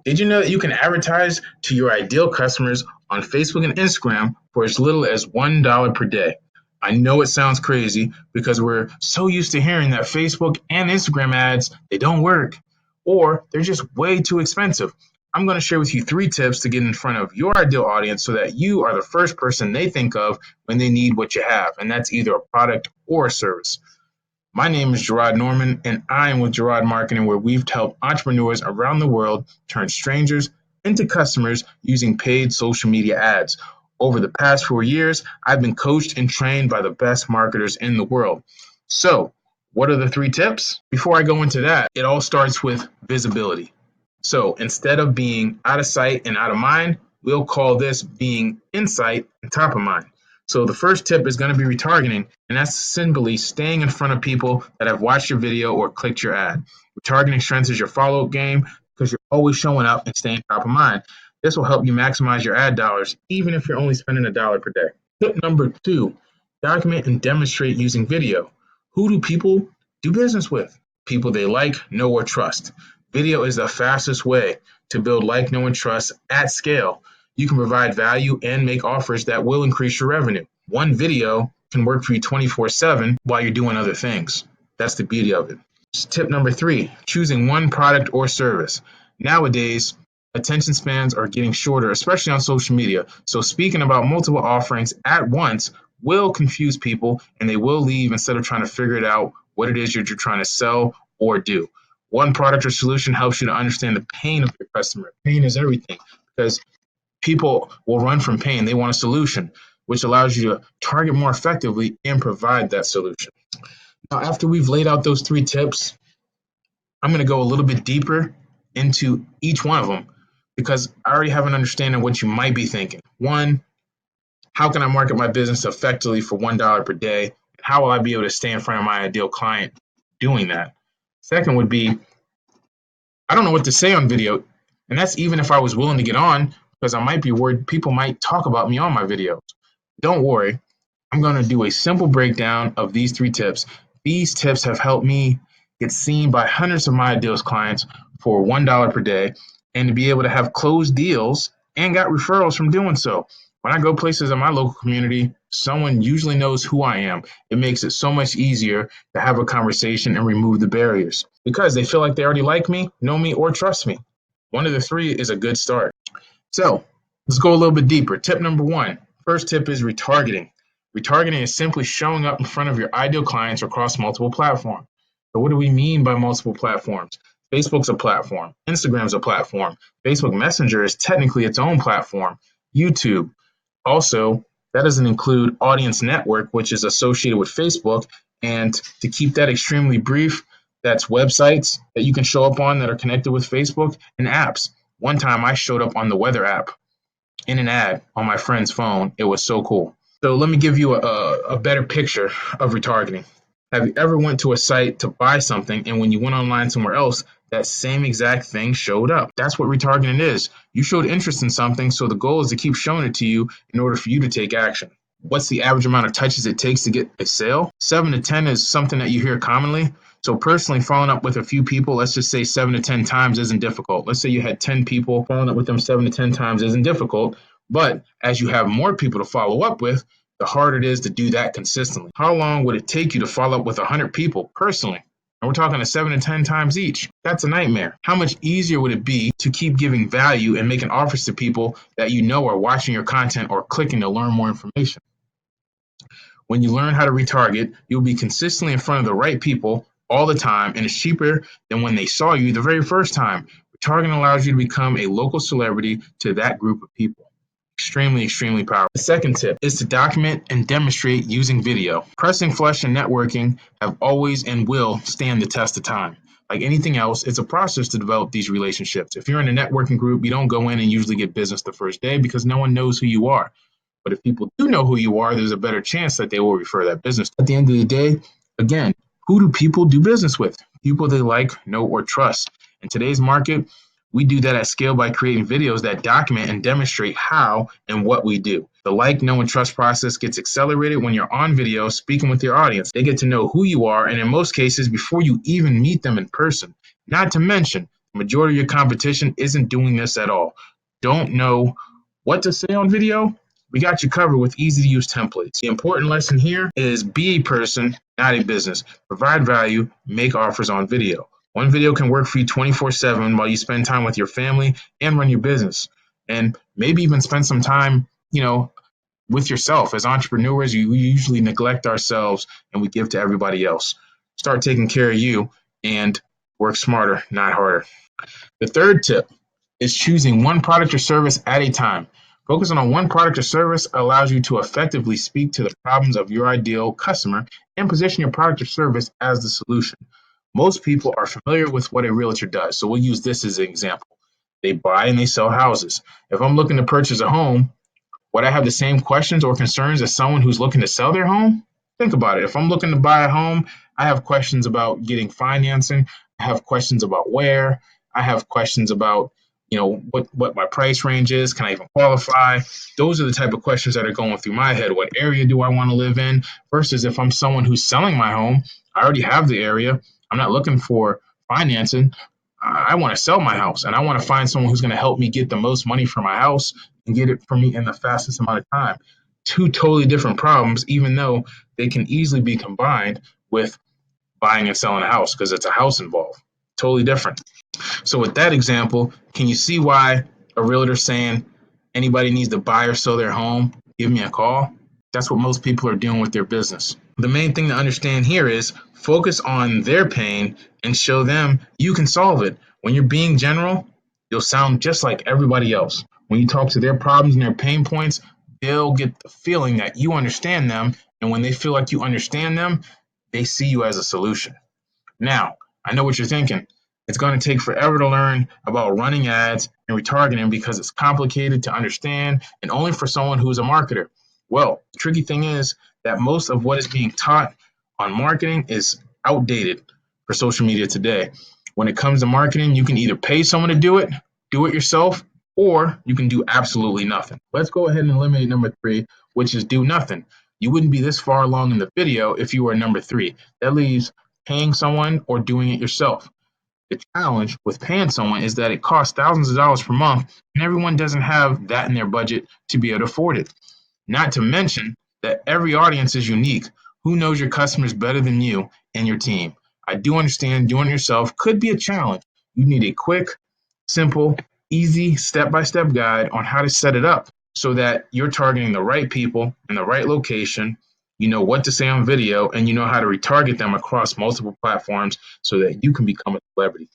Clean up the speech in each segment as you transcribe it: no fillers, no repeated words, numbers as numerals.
Did you know that you can advertise to your ideal customers on Facebook and Instagram for as little as $1 per day? I know it sounds crazy because we're so used to hearing that Facebook and Instagram ads, they don't work or they're just way too expensive. I'm going to share with you 3 tips to get in front of your ideal audience so that you are the first person they think of when they need what you have, and that's either a product or a service. My name is Jeraud Norman, and I am with Jeraud Marketing, where we've helped entrepreneurs around the world turn strangers into customers using paid social media ads. Over the past 4 years, I've been coached and trained by the best marketers in the world. So, what are the 3 tips? Before I go into that, it all starts with visibility. So, instead of being out of sight and out of mind, we'll call this being in sight and top of mind. So the first tip is going to be retargeting, and that's simply staying in front of people that have watched your video or clicked your ad. Retargeting strengthens your follow-up game because you're always showing up and staying top of mind. This will help you maximize your ad dollars, even if you're only spending $1 per day. Tip number 2, document and demonstrate using video. Who do people do business with? People they like, know, or trust. Video is the fastest way to build like, know, and trust at scale. You can provide value and make offers that will increase your revenue. One video can work for you 24/7 while you're doing other things. That's the beauty of it. Tip number 3, choosing one product or service. Nowadays, attention spans are getting shorter, especially on social media. So speaking about multiple offerings at once will confuse people, and they will leave instead of trying to figure it out what it is you're trying to sell or do. One product or solution helps you to understand the pain of your customer. Pain is everything, because people will run from pain. They want a solution, which allows you to target more effectively and provide that solution. Now, after we've laid out those 3 tips, I'm going to go a little bit deeper into each one of them because I already have an understanding of what you might be thinking. 1, how can I market my business effectively for $1 per day? How will I be able to stay in front of my ideal client doing that? 2nd would be, I don't know what to say on video. And that's even if I was willing to get on, because I might be worried people might talk about me on my videos. Don't worry. I'm going to do a simple breakdown of these 3 tips. These tips have helped me get seen by hundreds of my ideal clients for $1 per day and to be able to have closed deals and got referrals from doing so. When I go places in my local community, someone usually knows who I am. It makes it so much easier to have a conversation and remove the barriers because they feel like they already like me, know me, or trust me. One of the 3 is a good start. So let's go a little bit deeper. Tip number 1. First tip is retargeting. Retargeting is simply showing up in front of your ideal clients across multiple platforms. So what do we mean by multiple platforms? Facebook's a platform. Instagram's a platform. Facebook Messenger is technically its own platform. YouTube. Also, that doesn't include Audience Network, which is associated with Facebook. And to keep that extremely brief, that's websites that you can show up on that are connected with Facebook and apps. One time I showed up on the weather app in an ad on my friend's phone. It was so cool. So let me give you a better picture of retargeting. Have you ever went to a site to buy something, and when you went online somewhere else, that same exact thing showed up? That's what retargeting is. You showed interest in something, so the goal is to keep showing it to you in order for you to take action. What's the average amount of touches it takes to get a sale? 7 to 10 is something that you hear commonly. So personally, following up with a few people, let's just say 7 to 10 times isn't difficult. Let's say you had 10 people, following up with them 7 to 10 times isn't difficult. But as you have more people to follow up with, the harder it is to do that consistently. How long would it take you to follow up with 100 people personally? And we're talking 7 to 10 times each. That's a nightmare. How much easier would it be to keep giving value and making offers to people that you know are watching your content or clicking to learn more information? When you learn how to retarget, you'll be consistently in front of the right people all the time, and it's cheaper than when they saw you the very first time. Retargeting allows you to become a local celebrity to that group of people. Extremely, extremely powerful. The 2nd tip is to document and demonstrate using video. Pressing flush and networking have always and will stand the test of time. Like anything else, it's a process to develop these relationships. If you're in a networking group, you don't go in and usually get business the first day because no one knows who you are. But if people do know who you are, there's a better chance that they will refer that business. At the end of the day, again, who do people do business with? People they like, know, or trust. In today's market, we do that at scale by creating videos that document and demonstrate how and what we do. The like, know, and trust process gets accelerated when you're on video speaking with your audience. They get to know who you are, and in most cases, before you even meet them in person. Not to mention, Majority of your competition isn't doing this at all. Don't know what to say on video? We got you covered with easy to use templates. The important lesson here is be a person, not a business. Provide value, make offers on video. One video can work for you 24/7 while you spend time with your family and run your business. And maybe even spend some time, with yourself. As entrepreneurs, we usually neglect ourselves and we give to everybody else. Start taking care of you and work smarter, not harder. The third tip is choosing one product or service at a time. Focusing on one product or service allows you to effectively speak to the problems of your ideal customer and position your product or service as the solution. Most people are familiar with what a realtor does, so we'll use this as an example. They buy and they sell houses. If I'm looking to purchase a home, would I have the same questions or concerns as someone who's looking to sell their home? Think about it. If I'm looking to buy a home, I have questions about getting financing. I have questions about where. I have questions about, what my price range is. Can I even qualify? Those are the type of questions that are going through my head. What area do I want to live in? Versus if I'm someone who's selling my home, I already have the area. I'm not looking for financing. I want to sell my house and I want to find someone who's going to help me get the most money for my house and get it for me in the fastest amount of time. Two totally different problems, even though they can easily be combined with buying and selling a house because it's a house involved. Totally different. So with that example, can you see why a realtor saying anybody needs to buy or sell their home, give me a call? That's what most people are doing with their business. The main thing to understand here is focus on their pain and show them you can solve it. When you're being general, you'll sound just like everybody else. When you talk to their problems and their pain points, they'll get the feeling that you understand them. And when they feel like you understand them, they see you as a solution. Now, I know what you're thinking. It's going to take forever to learn about running ads and retargeting because it's complicated to understand and only for someone who's a marketer. Well, the tricky thing is that most of what is being taught on marketing is outdated for social media today. When it comes to marketing, you can either pay someone to do it yourself, or you can do absolutely nothing. Let's go ahead and eliminate number 3, which is do nothing. You wouldn't be this far along in the video if you were number 3. That leaves paying someone or doing it yourself. The challenge with paying someone is that it costs thousands of dollars per month, and everyone doesn't have that in their budget to be able to afford it. Not to mention that every audience is unique. Who knows your customers better than you and your team? I do understand doing it yourself could be a challenge. You need a quick, simple, easy step-by-step guide on how to set it up so that you're targeting the right people in the right location. You know what to say on video, and you know how to retarget them across multiple platforms so that you can become a celebrity.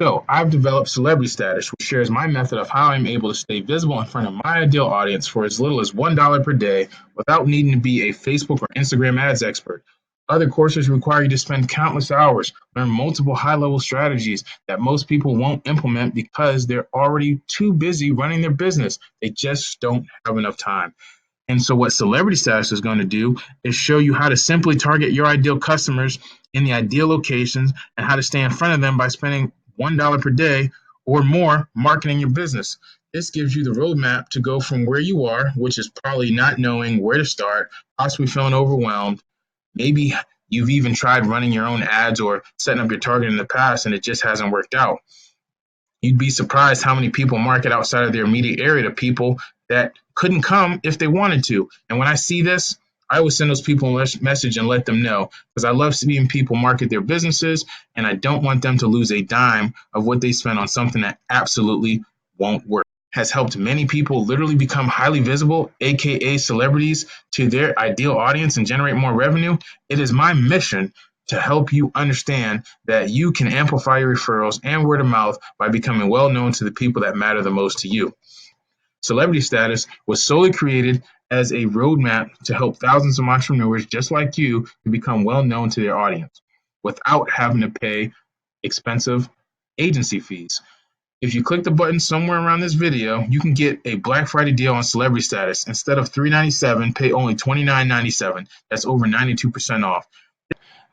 So I've developed Celebrity Status, which shares my method of how I'm able to stay visible in front of my ideal audience for as little as $1 per day without needing to be a Facebook or Instagram ads expert. Other courses require you to spend countless hours, learn multiple high-level strategies that most people won't implement because they're already too busy running their business. They just don't have enough time. And so what Celebrity Status is going to do is show you how to simply target your ideal customers in the ideal locations and how to stay in front of them by spending $1 per day or more marketing your business. This gives you the roadmap to go from where you are, which is probably not knowing where to start, possibly feeling overwhelmed. Maybe you've even tried running your own ads or setting up your target in the past and it just hasn't worked out. You'd be surprised how many people market outside of their immediate area to people that couldn't come if they wanted to. And when I see this, I always send those people a message and let them know because I love seeing people market their businesses and I don't want them to lose a dime of what they spend on something that absolutely won't work. Has helped many people literally become highly visible, aka celebrities, to their ideal audience and generate more revenue. It is my mission to help you understand that you can amplify your referrals and word of mouth by becoming well known to the people that matter the most to you. Celebrity Status was solely created as a roadmap to help thousands of entrepreneurs just like you to become well known to their audience without having to pay expensive agency fees. If you click the button somewhere around this video, you can get a Black Friday deal on Celebrity Status. Instead of $3.97, pay only $29.97. That's over 92% off.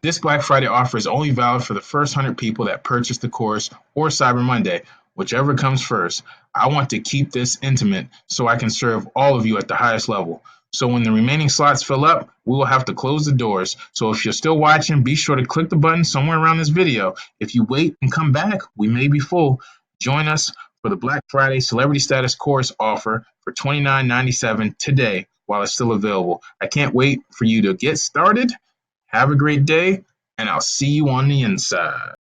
This Black Friday offer is only valid for the first 100 people that purchase the course or Cyber Monday, whichever comes first. I want to keep this intimate so I can serve all of you at the highest level. So when the remaining slots fill up, we will have to close the doors. So if you're still watching, be sure to click the button somewhere around this video. If you wait and come back, we may be full. Join us for the Black Friday Celebrity Status course offer for $29.97 today while it's still available. I can't wait for you to get started. Have a great day, and I'll see you on the inside.